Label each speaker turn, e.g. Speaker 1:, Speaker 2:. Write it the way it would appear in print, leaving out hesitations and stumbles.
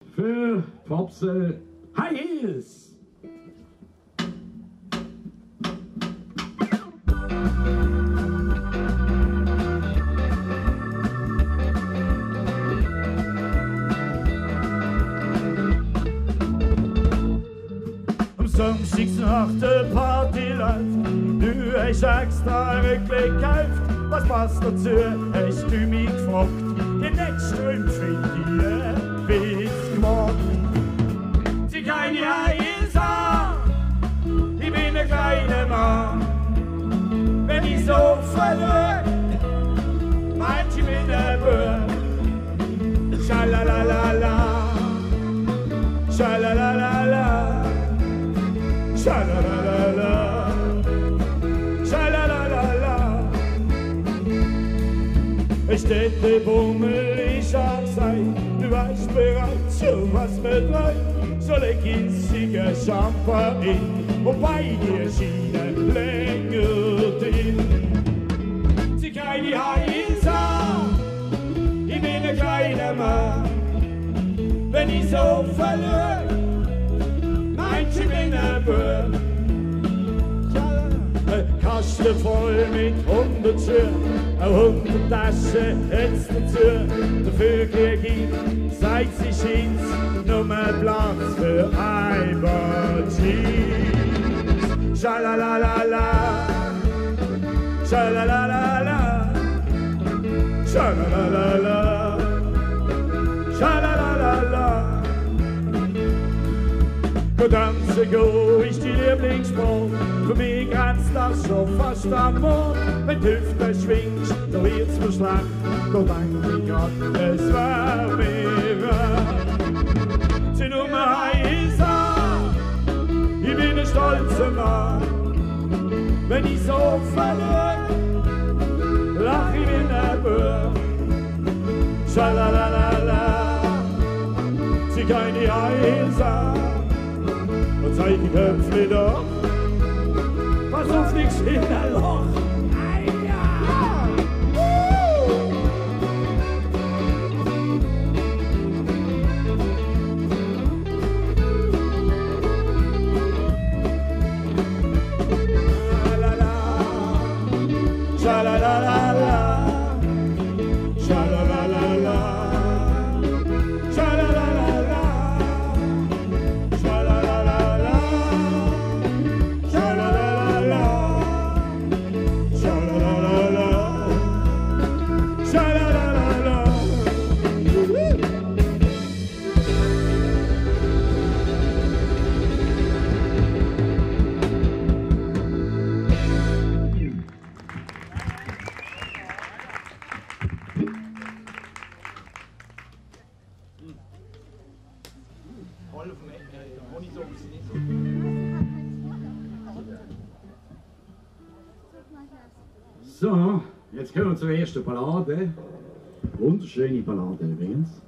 Speaker 1: Für Popsel High Heels.
Speaker 2: Samstag nach der Party läuft, du hast extra Rückblick gekauft. Was passt dazu, hast du mich gefragt. Die nächste Strümpf finde ich Witz gemacht. Sie keine Heils an, ich bin ein kleiner Mann. Wenn ich so verlor, meint ich bin ein Bub. Schalalala, schalalala. Schalalala, schalalala. Es steht der Bummel, ich hab gesagt, du weißt bereits schon, was mir träumt. So leg ich Champagner in, wobei die Schiene länger drin. Sie keine Heils an, ich bin ein kleiner Mann. Wenn ich so verlor, ich bin ein Bub. Ein Kasten voll mit 100 Schuhen, eine 100 Taschen jetzt dazu. Dafür krieg ich, seit sie scheint, nur mehr Platz für ein paar Jeans. Schalalalala, schalalalala, schalalalala, schalalalala. Tanzen go ist die Lieblingssport, für mich grenzt das schon fast am Mord. Wenn die Hüfte schwingst, da wird's mir schlecht, da denk ich grad, es wär mir wert. Sie Nummer Heils an, ich bin ein stolzer Mann. Wenn ich so verliere, lach ich wie ein Bub. Schalalala, sie keine Heils an. Und zeig die Köpfe doch, pass auf nix in der Loch.
Speaker 1: So, jetzt kommen wir zur ersten Ballade. Wunderschöne Ballade übrigens.